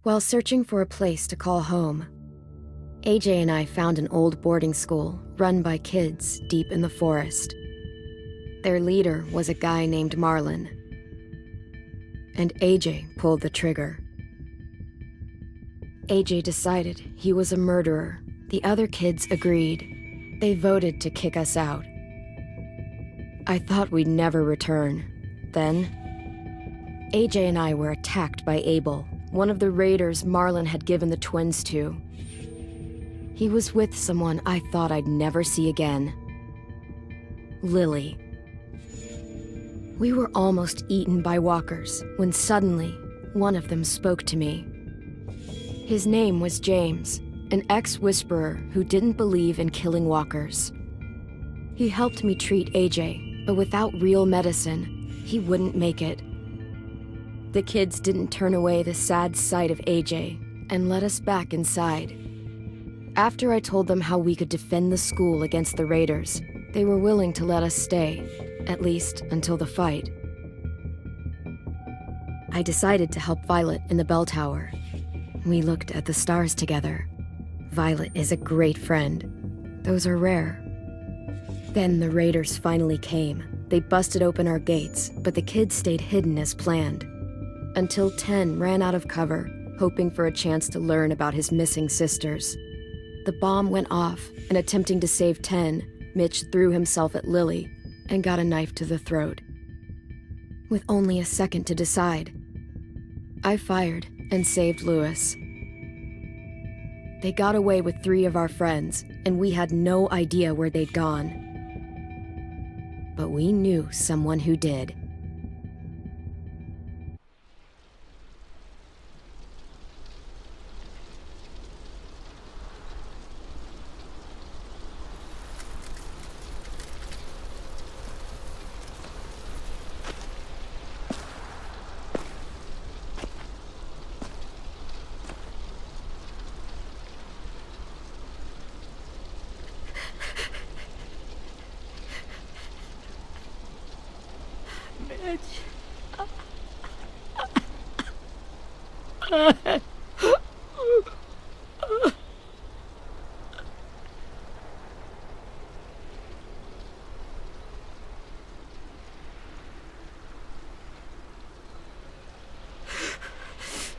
While searching for a place to call home, AJ and I found an old boarding school run by kids deep in the forest. Their leader was a guy named Marlon, and AJ pulled the trigger. AJ decided he was a murderer. The other kids agreed. They voted to kick us out. I thought we'd never return. Then, AJ and I were attacked by Abel, one of the raiders Marlon had given the twins to. He was with someone I thought I'd never see again. Lily. We were almost eaten by walkers when suddenly one of them spoke to me. His name was James, an ex-whisperer who didn't believe in killing walkers. He helped me treat AJ, but without real medicine, he wouldn't make it. The kids didn't turn away the sad sight of AJ and let us back inside. After I told them how we could defend the school against the raiders, they were willing to let us stay, at least until the fight. I decided to help Violet in the bell tower. We looked at the stars together. Violet is a great friend. Those are rare. Then the raiders finally came. They busted open our gates, but the kids stayed hidden as planned. Until Ten ran out of cover, hoping for a chance to learn about his missing sisters. The bomb went off, and attempting to save Ten, Mitch threw himself at Lily and got a knife to the throat. With only a second to decide, I fired and saved Lewis. They got away with 3 of our friends, and we had no idea where they'd gone. But we knew someone who did.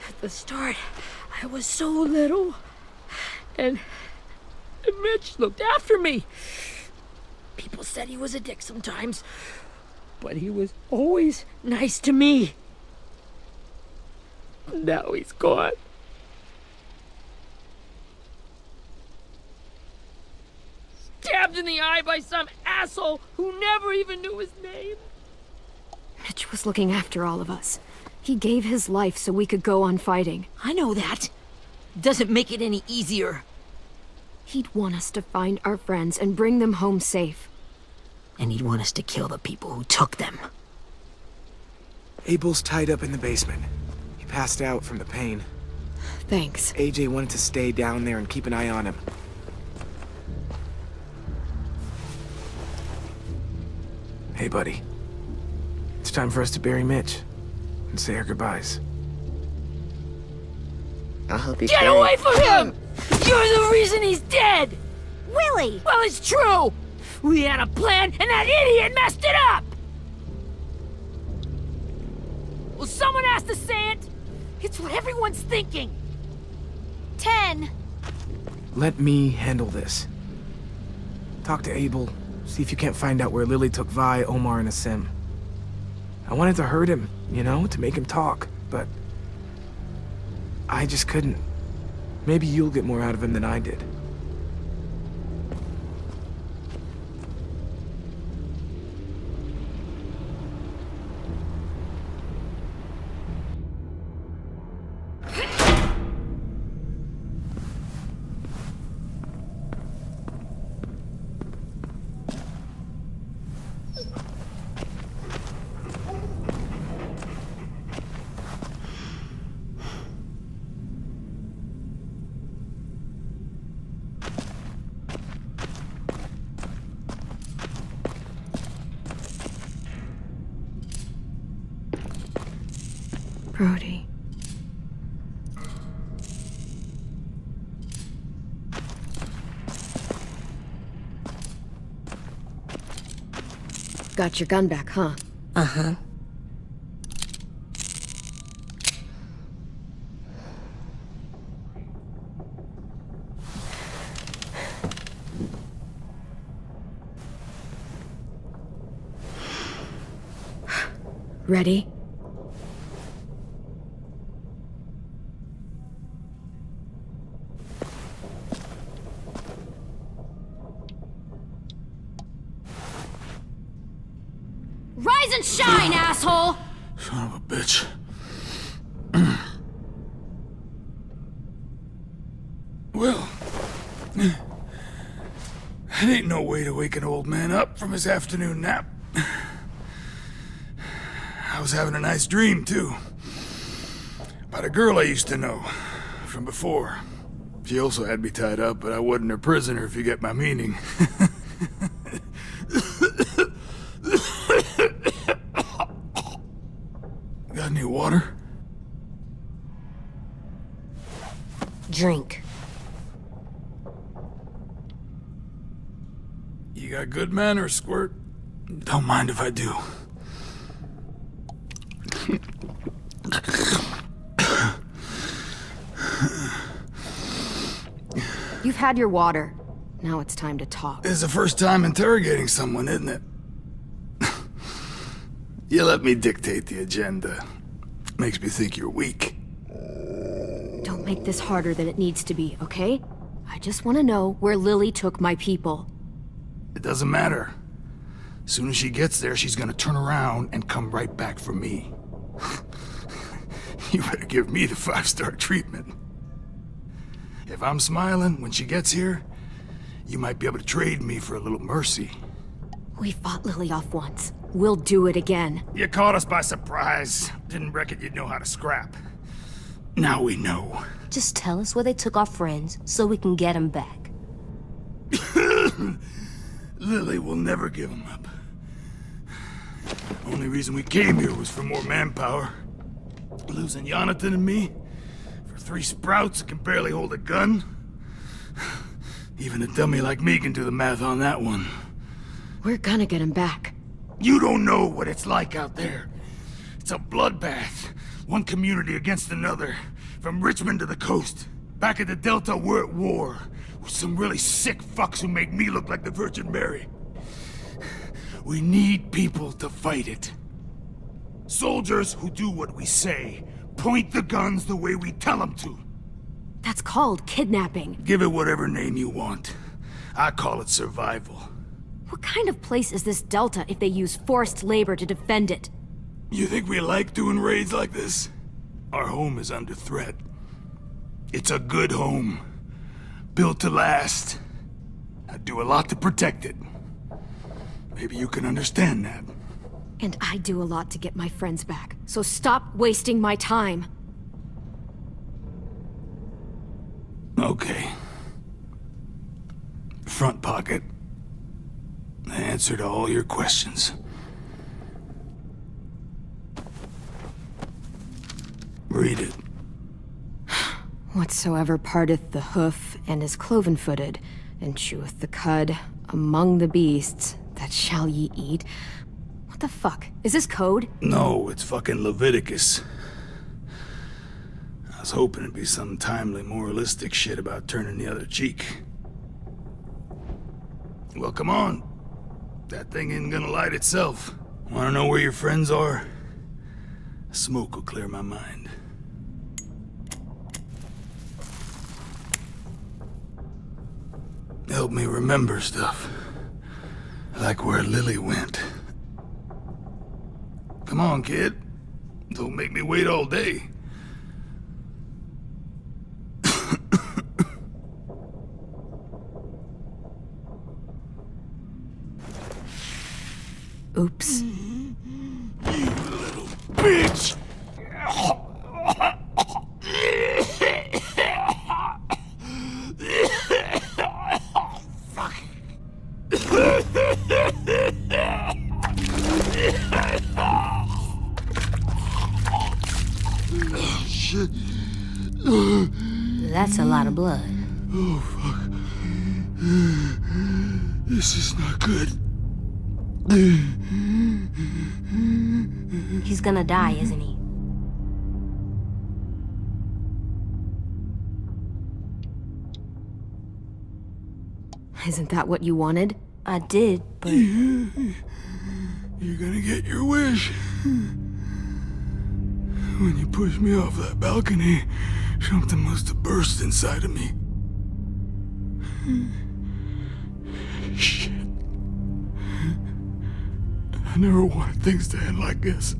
At the start, I was so little, and Mitch looked after me. People said he was a dick sometimes, but he was always nice to me. Now he's gone. Stabbed in the eye by some asshole who never even knew his name. Mitch was looking after all of us. He gave his life so we could go on fighting. I know that. Doesn't make it any easier. He'd want us to find our friends and bring them home safe. And he'd want us to kill the people who took them. Abel's tied up in the basement. He passed out from the pain. Thanks. AJ wanted to stay down there and keep an eye on him. Hey, buddy. It's time for us to bury Mitch and say our goodbyes. I'll help you Get carry. away from him! You're the reason he's dead! Willie! Well, it's true! We had a plan, and that idiot messed it up! Well, someone has to say it! It's what everyone's thinking! 10. Let me handle this. Talk to Abel. See if you can't find out where Lily took Vi, Omar, and Asim. I wanted to hurt him, you know, to make him talk, but I just couldn't. Maybe you'll get more out of him than I did. Brody. got your gun back, huh? Uh-huh. Ready? Rise and shine, asshole! Son of a bitch. Well, that ain't no way to wake an old man up from his afternoon nap. I was having a nice dream, too. About a girl I used to know from before. She also had me tied up, but I wasn't her prisoner, if you get my meaning. Got any water? Drink. You got good manners, Squirt. Don't mind if I do. You've had your water. Now it's time to talk. It's the first time interrogating someone, isn't it? You let me dictate the agenda. Makes me think you're weak. Don't make this harder than it needs to be, okay? I just want to know where Lily took my people. It doesn't matter. As soon as she gets there, she's gonna turn around and come right back for me. You better give me the 5-star treatment. If I'm smiling when she gets here, you might be able to trade me for a little mercy. We fought Lily off once. We'll do it again. You caught us by surprise. Didn't reckon you'd know how to scrap. Now we know. Just tell us where they took our friends so we can get them back. Lily will never give him up. Only reason we came here was for more manpower. Losing Jonathan and me for 3 sprouts that can barely hold a gun. Even a dummy like me can do the math on that one. We're gonna get him back. You don't know what it's like out there. It's a bloodbath. One community against another. From Richmond to the coast. Back at the Delta, we're at war. With some really sick fucks who make me look like the Virgin Mary. We need people to fight it. Soldiers who do what we say. Point the guns the way we tell them to. That's called kidnapping. Give it whatever name you want. I call it survival. What kind of place is this Delta if they use forced labor to defend it? You think we like doing raids like this? Our home is under threat. It's a good home. Built to last. I'd do a lot to protect it. Maybe you can understand that. And I do a lot to get my friends back. So stop wasting my time. Okay. Front pocket. The answer to all your questions. Read it. Whatsoever parteth the hoof and is cloven-footed, and cheweth the cud among the beasts, that shall ye eat. What the fuck? Is this code? No, it's fucking Leviticus. I was hoping it'd be some timely moralistic shit about turning the other cheek. Well, come on. That thing ain't gonna light itself. Wanna know where your friends are? Smoke will clear my mind. Help me remember stuff. Like where Lily went. Come on, kid. Don't make me wait all day. Oops. You little bitch! Fuck. Shit. That's a lot of blood. Oh, fuck. This is not good. He's gonna die, isn't he? Isn't that what you wanted? I did, but You're gonna get your wish. When you pushed me off that balcony, something must have burst inside of me. Shit. I never wanted things to end like this.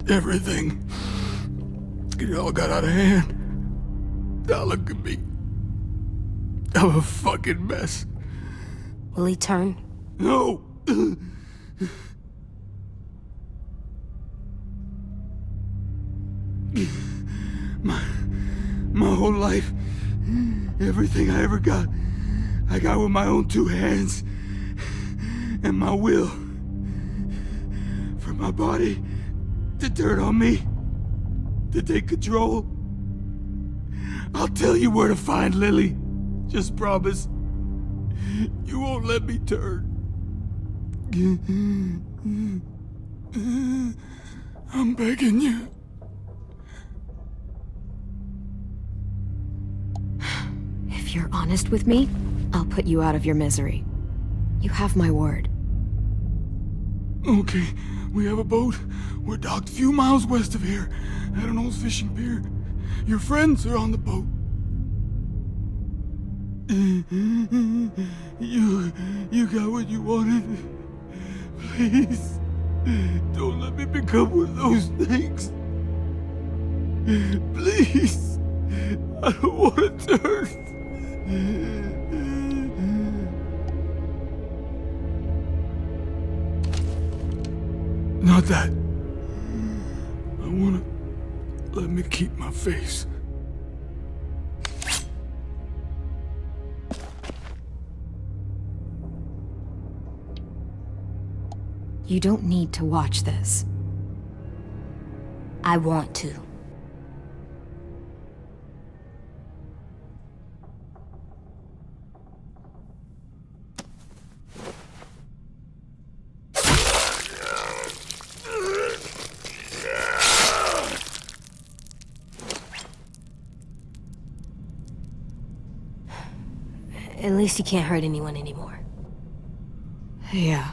Everything. It all got out of hand. Now look at me. I'm a fucking mess. will he turn? No! My whole life, everything I ever got, I got with my own two hands and my will. For my body to turn on me, to take control. I'll tell you where to find Lily. Just promise. You won't let me turn. I'm begging you. If you're honest with me, I'll put you out of your misery. You have my word. Okay, we have a boat. We're docked a few miles west of here, at an old fishing pier. Your friends are on the boat. You got what you wanted. Please, don't let me become one of those things. Please, I don't want to turn. Not that. I wanna let me keep my face. You don't need to watch this. I want to. At least you can't hurt anyone anymore. Yeah.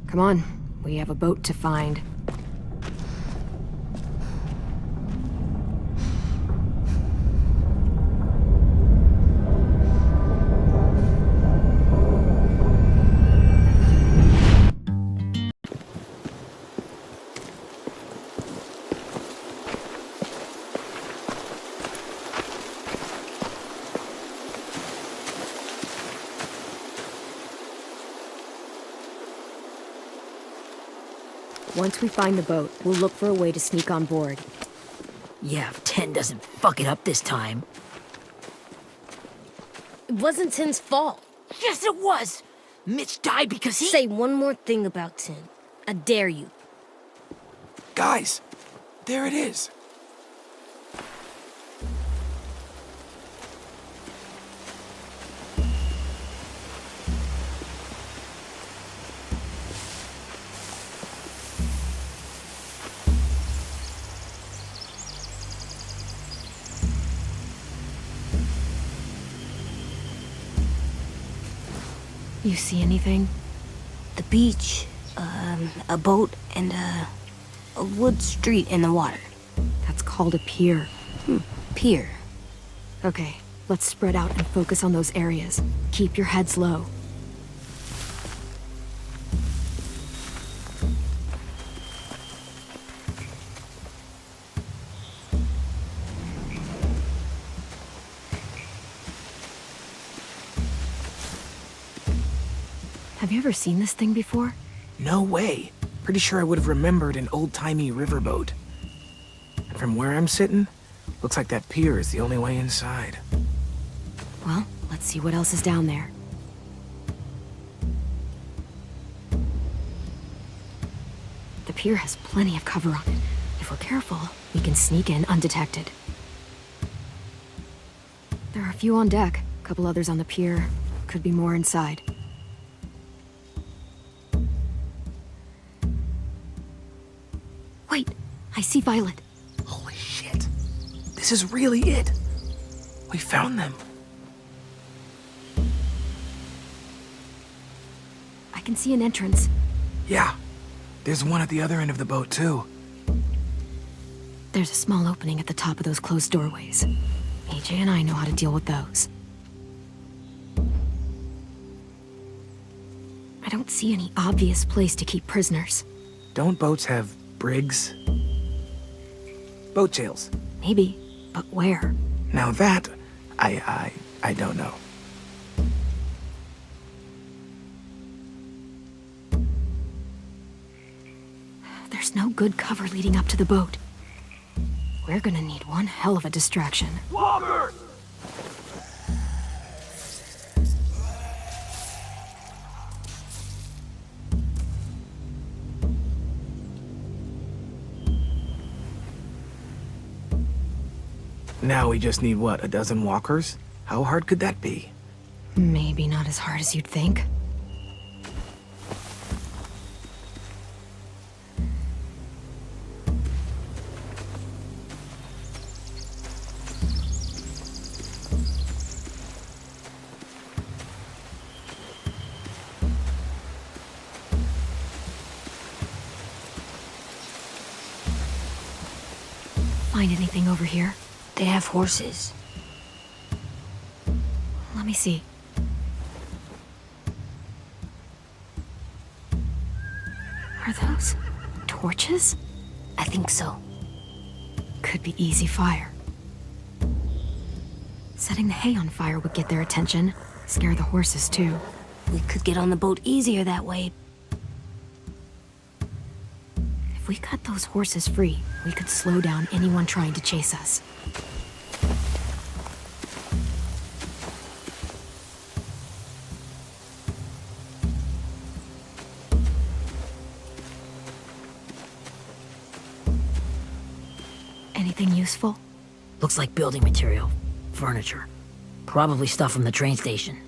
Come on, we have a boat to find. Once we find the boat, we'll look for a way to sneak on board. Yeah, if 10 doesn't fuck it up this time. It wasn't Tin's fault. Yes, it was! Mitch died because he— Say one more thing about Tin. I dare you. Guys, there it is. You see anything? The beach, a boat, and a wood street in the water. That's called a pier. Pier. Okay, let's spread out and focus on those areas. Keep your heads low. Have you ever seen this thing before? No way. Pretty sure I would have remembered an old-timey riverboat. And from where I'm sitting, looks like that pier is the only way inside. Well, let's see what else is down there. The pier has plenty of cover on it. If we're careful, we can sneak in undetected. There are a few on deck, a couple others on the pier. Could be more inside. Wait, I see Violet. Holy shit. This is really it. We found them. I can see an entrance. Yeah. There's one at the other end of the boat, too. There's a small opening at the top of those closed doorways. AJ and I know how to deal with those. I don't see any obvious place to keep prisoners. Don't boats have brigs? Boat jails. Maybe, but where? Now that, I don't know. There's no good cover leading up to the boat. We're gonna need one hell of a distraction. Walker! Now we just need, what, a dozen walkers? How hard could that be? Maybe not as hard as you'd think. Find anything over here? They have horses. Let me see. Are those torches? I think so. Could be easy fire. Setting the hay on fire would get their attention. Scare the horses, too. We could get on the boat easier that way. If we cut those horses free, we could slow down anyone trying to chase us. Anything useful? Looks like building material. Furniture. Probably stuff from the train station.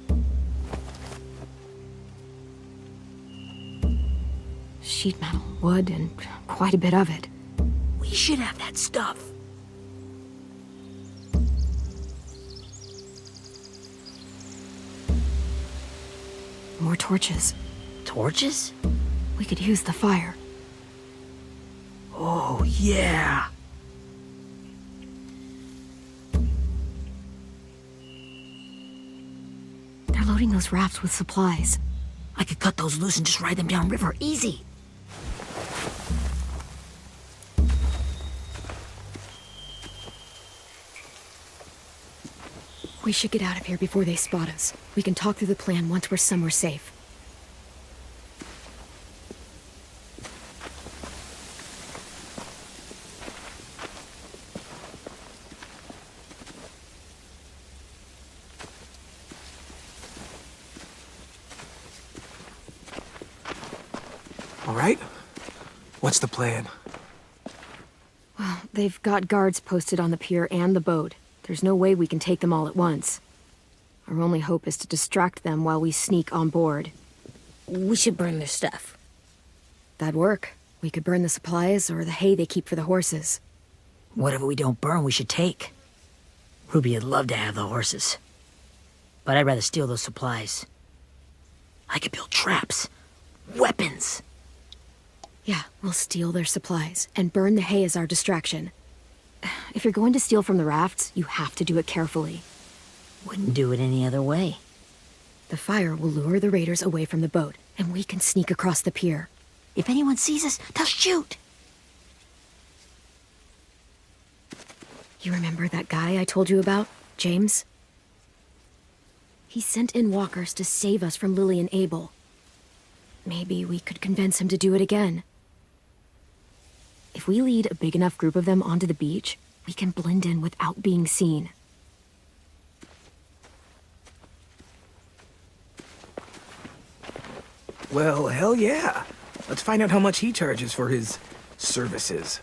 Sheet metal, wood, and quite a bit of it. We should have that stuff. More torches. Torches? We could use the fire. Oh, yeah. They're loading those rafts with supplies. I could cut those loose and just ride them downriver. Easy. We should get out of here before they spot us. We can talk through the plan once we're somewhere safe. All right? What's the plan? Well, they've got guards posted on the pier and the boat. There's no way we can take them all at once. Our only hope is to distract them while we sneak on board. We should burn their stuff. That'd work. We could burn the supplies or the hay they keep for the horses. Whatever we don't burn, we should take. Ruby would love to have the horses. But I'd rather steal those supplies. I could build traps. Weapons. Yeah, we'll steal their supplies and burn the hay as our distraction. If you're going to steal from the rafts, you have to do it carefully. Wouldn't do it any other way. The fire will lure the raiders away from the boat, and we can sneak across the pier. If anyone sees us, they'll shoot. You remember that guy I told you about, James? He sent in walkers to save us from Lily and Abel. Maybe we could convince him to do it again. If we lead a big enough group of them onto the beach, we can blend in without being seen. Well, hell yeah. Let's find out how much he charges for his services.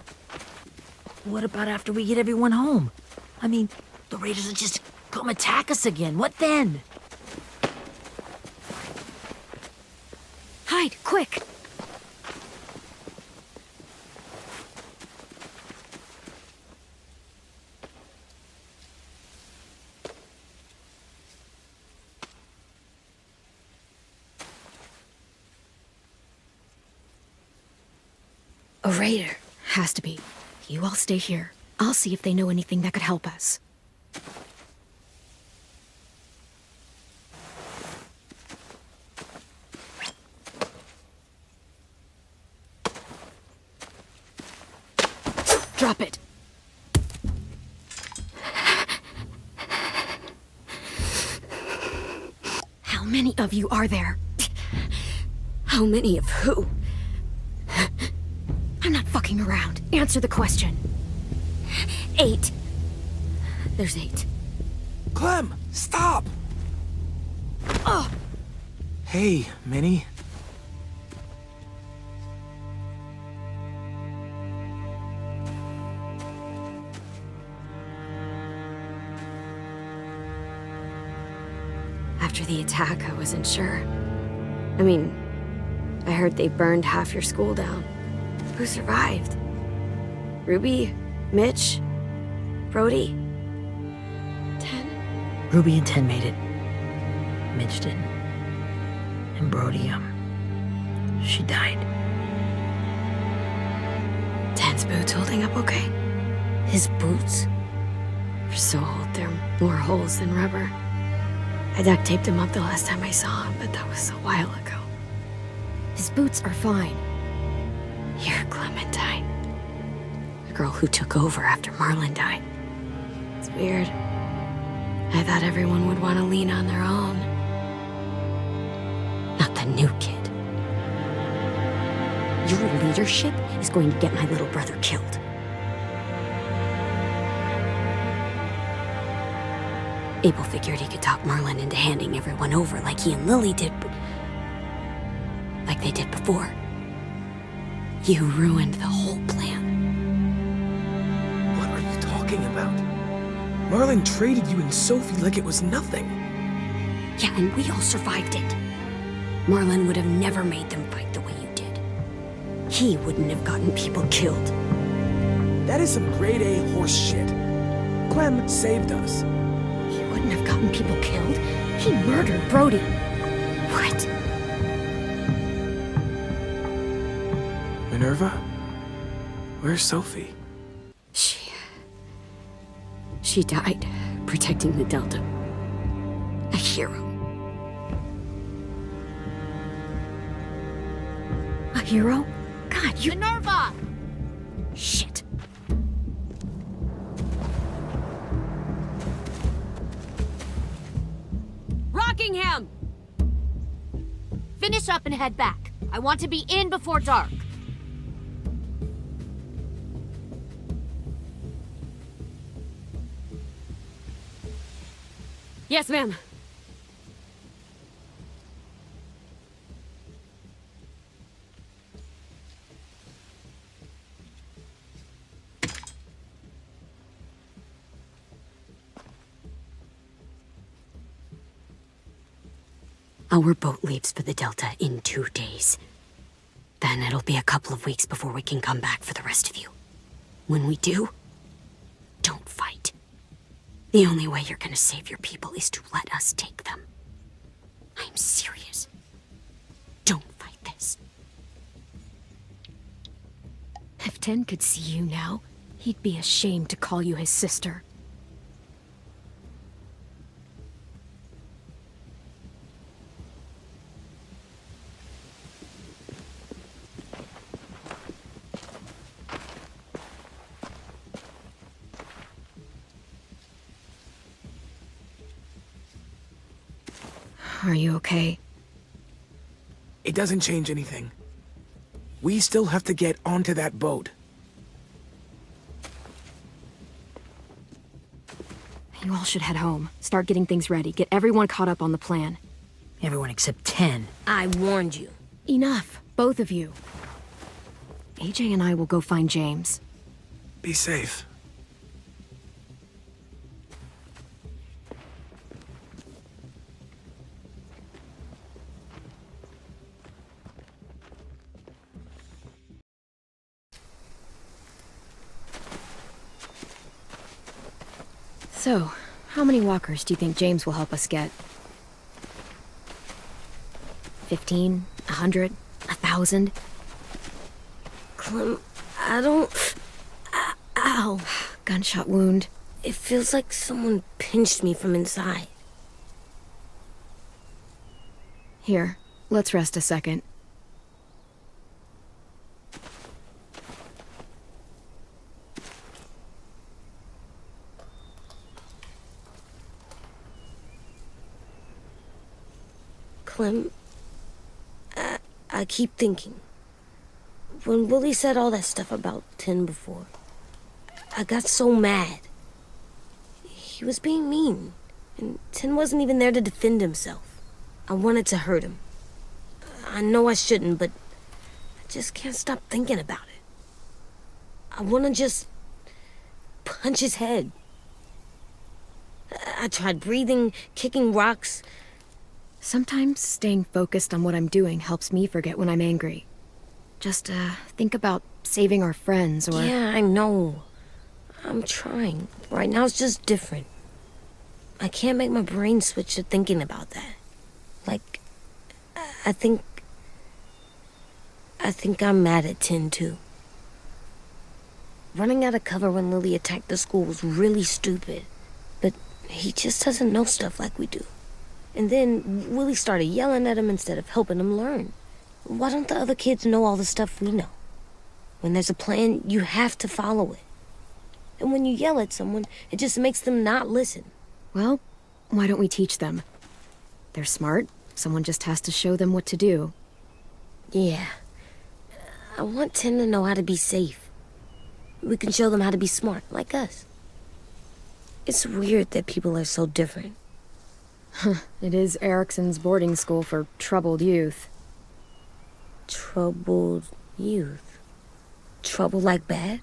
What about after we get everyone home? I mean, the raiders will just come attack us again. What then? Hide, quick! A raider. Has to be. You all stay here. I'll see if they know anything that could help us. Drop it. How many of you are there? How many of who? I'm not fucking around. Answer the question. 8. There's 8. Clem, stop! Oh! Hey, Minnie. After the attack, I wasn't sure. I mean, I heard they burned half your school down. Who survived? Ruby? Mitch? Brody? 10? Ruby and 10 made it. Mitch didn't. And Brody, she died. 10's boots holding up okay? His boots? They're so old, there are more holes than rubber. I duct taped him up the last time I saw him, but that was a while ago. His boots are fine. You're Clementine. The girl who took over after Marlon died. It's weird. I thought everyone would want to lean on their own. Not the new kid. Your leadership is going to get my little brother killed. Abel figured he could talk Marlon into handing everyone over like he and Lily did, but... like they did before. You ruined the whole plan. What are you talking about? Marlon traded you and Sophie like it was nothing. Yeah, and we all survived it. Marlon would have never made them fight the way you did. He wouldn't have gotten people killed. That is some grade A horse shit. Clem saved us. He wouldn't have gotten people killed. He murdered Brody. What? Minerva? Where's Sophie? She died protecting the Delta. A hero. A hero? God, you... Minerva! Shit. Rockingham! Finish up and head back. I want to be in before dark. Yes, ma'am. Our boat leaves for the Delta in 2 days. Then it'll be a couple of weeks before we can come back for the rest of you. When we do, don't fight. The only way you're gonna save your people is to let us take them. I'm serious. Don't fight this. If 10 could see you now, he'd be ashamed to call you his sister. Are you okay? It doesn't change anything. We still have to get onto that boat. You all should head home. Start getting things ready. Get everyone caught up on the plan. Everyone except 10. I warned you. Enough. Both of you. AJ and I will go find James. Be safe. So, how many walkers do you think James will help us get? 15? 100? 1,000? Clem, I don't... Ow. Gunshot wound. It feels like someone pinched me from inside. Here, let's rest a second. Clem, I keep thinking. When Willie said all that stuff about Tin before, I got so mad. He was being mean, and Tin wasn't even there to defend himself. I wanted to hurt him. I know I shouldn't, but I just can't stop thinking about it. I want to just punch his head. I tried breathing, kicking rocks. Sometimes staying focused on what I'm doing helps me forget when I'm angry. Just, think about saving our friends or... Yeah, I know. I'm trying. Right now it's just different. I can't make my brain switch to thinking about that. Like, I think I'm mad at Tin, too. Running out of cover when Lily attacked the school was really stupid. But he just doesn't know stuff like we do. And then Willie started yelling at him instead of helping him learn. Why don't the other kids know all the stuff we know? When there's a plan, you have to follow it. And when you yell at someone, it just makes them not listen. Well, why don't we teach them? They're smart. Someone just has to show them what to do. Yeah. I want Tin to know how to be safe. We can show them how to be smart, like us. It's weird that people are so different. It is Erickson's boarding school for troubled youth. Troubled youth? Trouble like bad?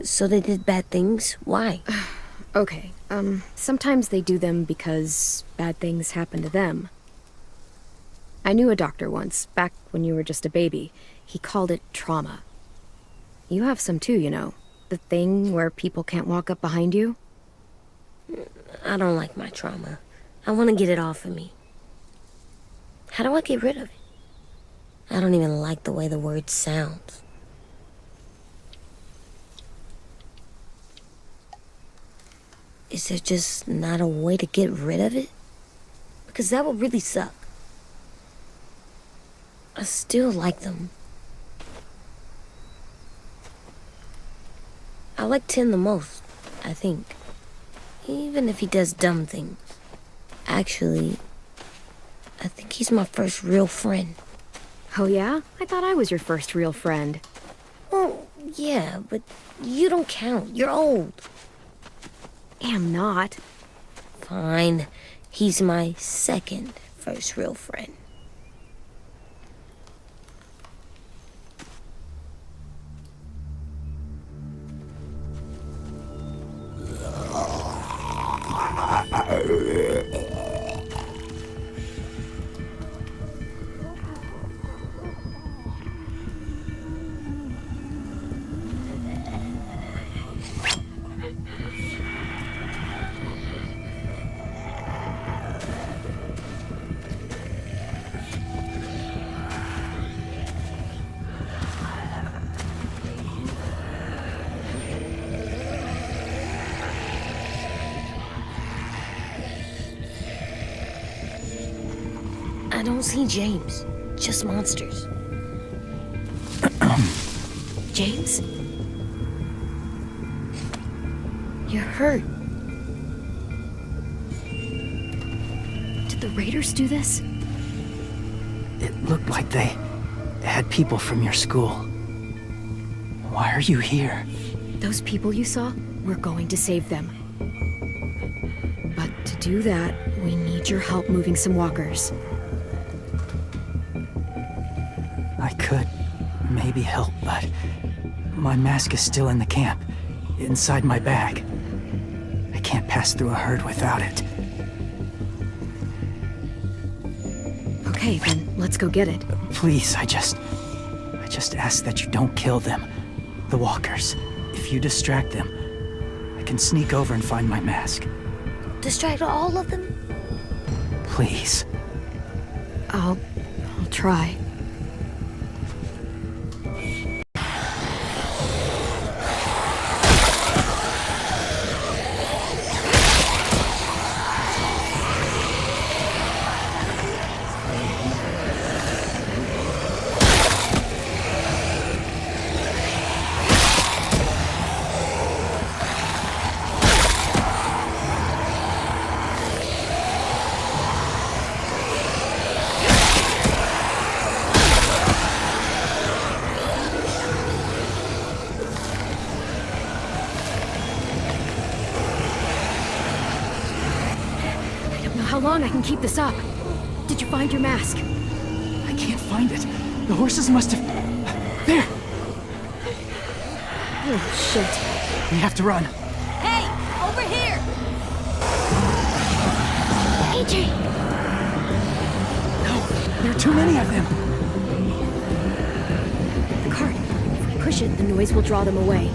So they did bad things? Why? Okay, sometimes they do them because bad things happen to them. I knew a doctor once, back when you were just a baby. He called it trauma. You have some too, you know. The thing where people can't walk up behind you. I don't like my trauma. I want to get it off of me. How do I get rid of it? I don't even like the way the word sounds. Is there just not a way to get rid of it? Because that would really suck. I still like them. I like Tin the most, I think. Even if he does dumb things. Actually, I think he's my first real friend. Oh yeah? I thought I was your first real friend. Well, yeah, but you don't count. You're old. Am not. Fine. He's my second first real friend. I don't see James, just monsters. James? You're hurt. Did the Raiders do this? It looked like they had people from your school. Why are you here? Those people you saw, we're going to save them. But to do that, we need your help moving some walkers. I could maybe help, but my mask is still in the camp, inside my bag. I can't pass through a herd without it. Okay, then let's go get it. Please, I just ask that you don't kill them. The walkers. If you distract them, I can sneak over and find my mask. Distract all of them? Please. I'll try. How long I can keep this up? Did you find your mask? I can't find it. The horses must have... There! Oh, shit. We have to run. Hey, over here! AJ! No, there are too many of them. The cart. If we push it, the noise will draw them away.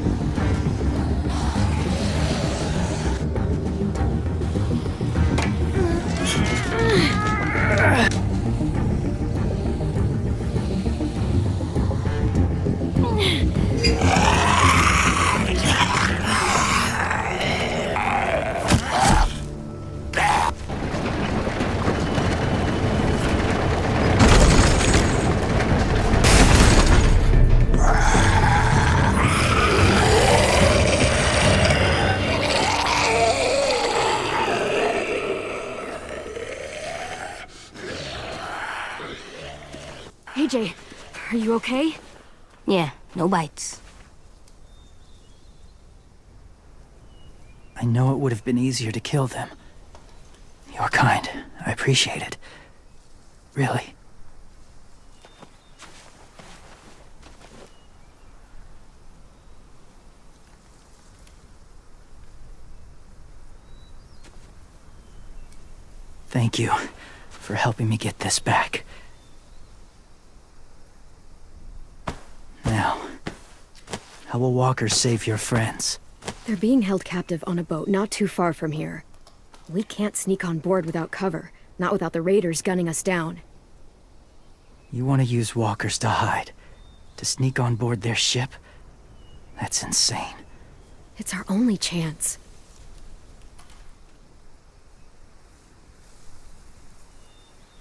AJ, are you okay? Yeah, no bites. I know it would have been easier to kill them. You're kind. I appreciate it. Really. Thank you for helping me get this back. Now, how will walkers save your friends? They're being held captive on a boat not too far from here. We can't sneak on board without cover, not without the raiders gunning us down. You want to use walkers to hide? To sneak on board their ship? That's insane. It's our only chance.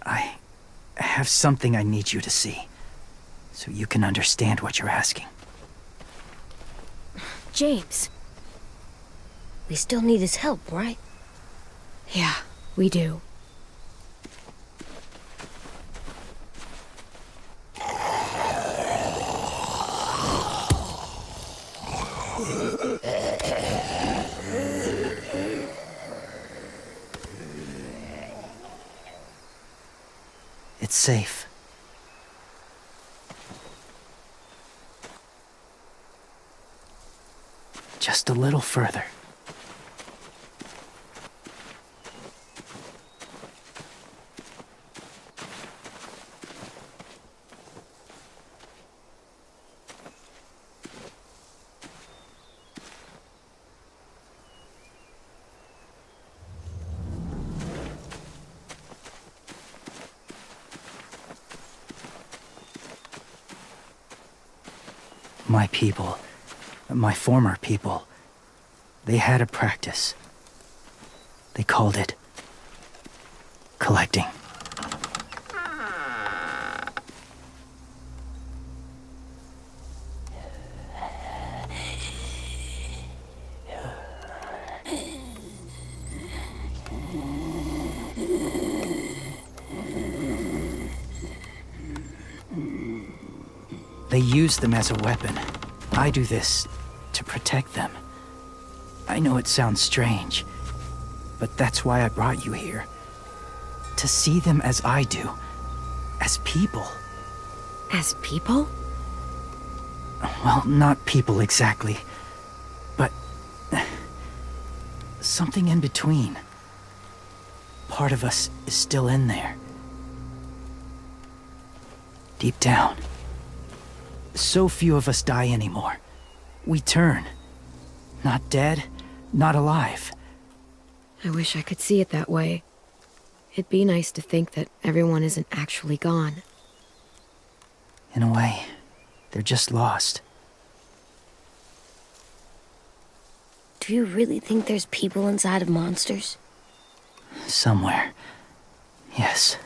I have something I need you to see, so you can understand what you're asking. James. We still need his help, right? Yeah, we do. It's safe. Just a little further. My people, my former people, they had a practice. They called it collecting. They use them as a weapon. I do this to protect them. I know it sounds strange, but that's why I brought you here. To see them as I do, as people. As people? Well, not people exactly, but something in between. Part of us is still in there. Deep down. So few of us die anymore. We turn. Not dead, not alive. I wish I could see it that way. It'd be nice to think that everyone isn't actually gone. In a way, they're just lost. Do you really think there's people inside of monsters? Somewhere. Yes.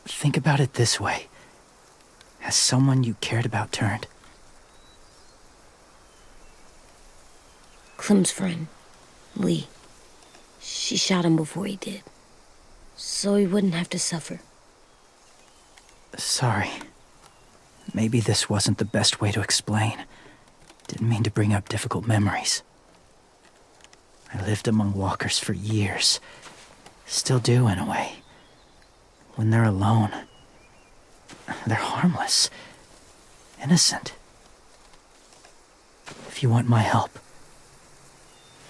Think about it this way. Has someone you cared about turned? Clem's friend, Lee. She shot him before he did. So he wouldn't have to suffer. Sorry. Maybe this wasn't the best way to explain. Didn't mean to bring up difficult memories. I lived among walkers for years. Still do, in a way. When they're alone, they're harmless. Innocent. If you want my help,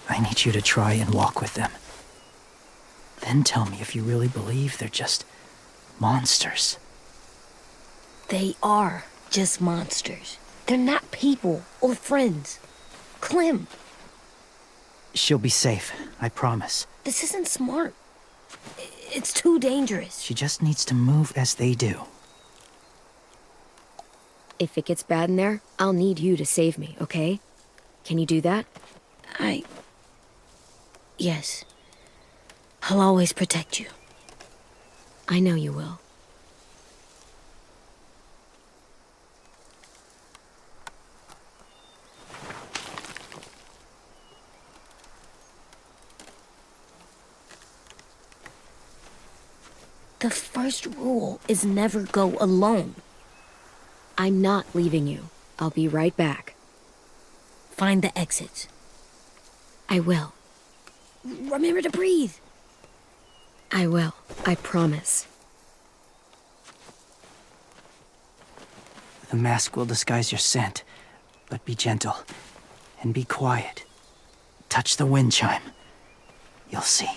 I need you to try and walk with them. Then tell me if you really believe they're just monsters. They are just monsters. They're not people or friends. Clem, She'll be safe, I promise. this isn't smart. It's too dangerous. She just needs to move as they do. If it gets bad in there, I'll need you to save me, okay? Can you do that? Yes. I'll always protect you. I know you will. The first rule is never go alone. I'm not leaving you. I'll be right back. Find the exits. I will. Remember to breathe. I will. I promise. The mask will disguise your scent, but be gentle and be quiet. Touch the wind chime. You'll see.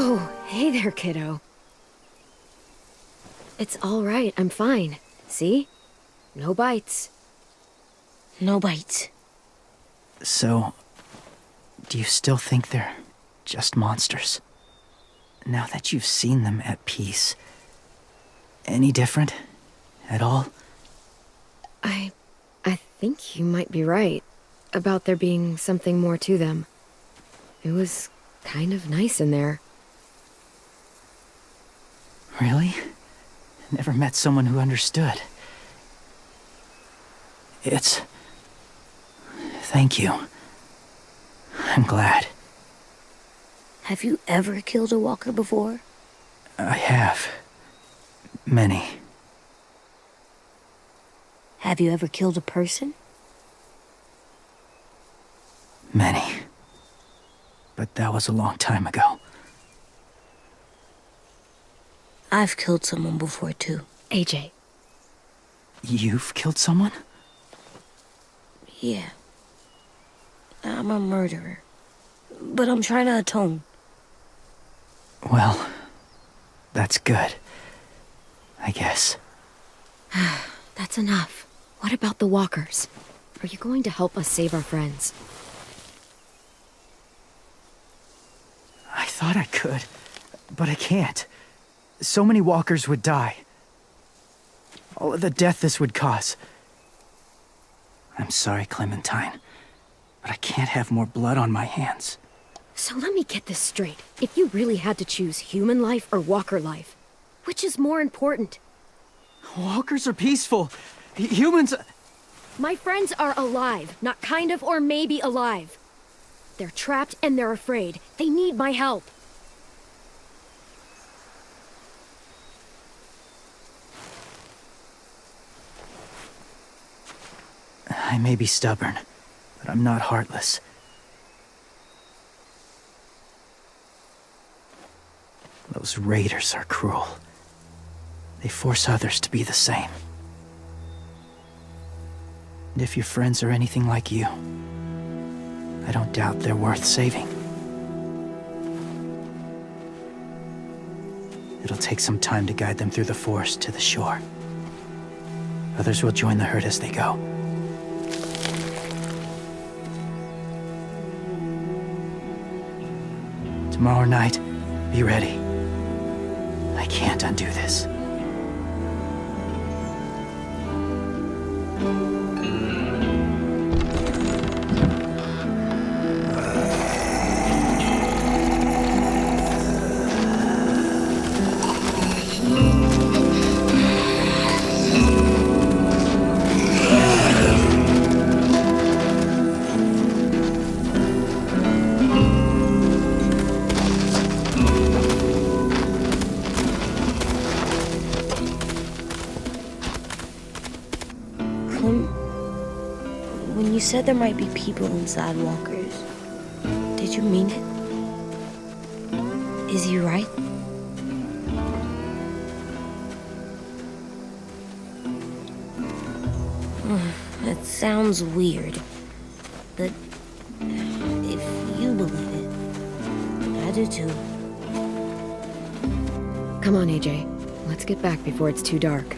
Oh, hey there, kiddo. It's all right, I'm fine. See? No bites. No bites. So, do you still think they're just monsters? Now that you've seen them at peace, any different at all? I think you might be right about there being something more to them. It was kind of nice in there. Really? Never met someone who understood. Thank you. I'm glad. Have you ever killed a walker before? I have. Many. Have you ever killed a person? Many. But that was a long time ago. I've killed someone before, too. AJ, You've killed someone? Yeah. I'm a murderer. But I'm trying to atone. Well, that's good. I guess. that's enough. What about the walkers? Are you going to help us save our friends? I thought I could, but I can't. So many walkers would die. All of the death this would cause. I'm sorry, Clementine, but I can't have more blood on my hands. So let me get this straight. If you really had to choose human life or walker life, which is more important? Walkers are peaceful. Humans... My friends are alive, not kind of or maybe alive. They're trapped and they're afraid. They need my help. I may be stubborn, but I'm not heartless. Those raiders are cruel. They force others to be the same. And if your friends are anything like you, I don't doubt they're worth saving. It'll take some time to guide them through the forest to the shore. Others will join the herd as they go. Tomorrow night, be ready. I can't undo this. When you said there might be people inside walkers, did you mean it? Is he right? It sounds weird, but if you believe it, I do too. Come on, AJ. Let's get back before it's too dark.